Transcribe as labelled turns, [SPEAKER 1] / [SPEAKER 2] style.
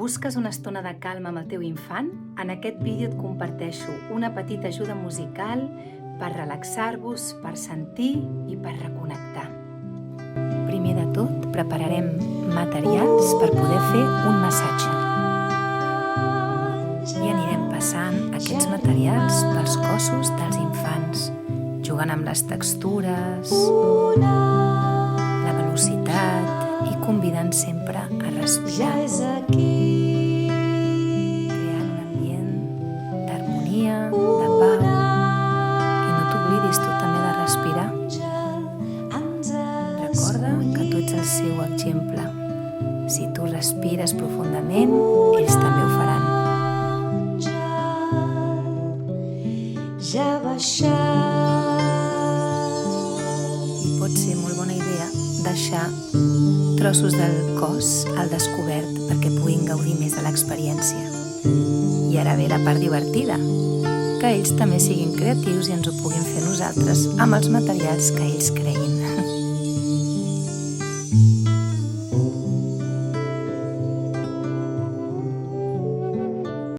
[SPEAKER 1] Busques una estona de calma amb el teu infant? En aquest vídeo et comparteixo una petita ajuda musical per relaxar-vos, per sentir i per reconnectar. Primer de tot, prepararem materials per poder fer un massatge. I anirem passant aquests materials pels cossos dels infants, jugant amb les textures, la velocitat i convidant sempre a respirar. Creant un ambient d'harmonia, de pau. I no t'oblidis tu també de respirar. Recorda que tu ets el seu exemple. Si tu respires profundament, ells també ho faran. I pot ser molt bona idea deixar trossos del cos al descobert perquè puguin gaudir més de l'experiència. I ara ve la part divertida, que ells també siguin creatius i ens ho puguin fer nosaltres amb els materials que ells creguin.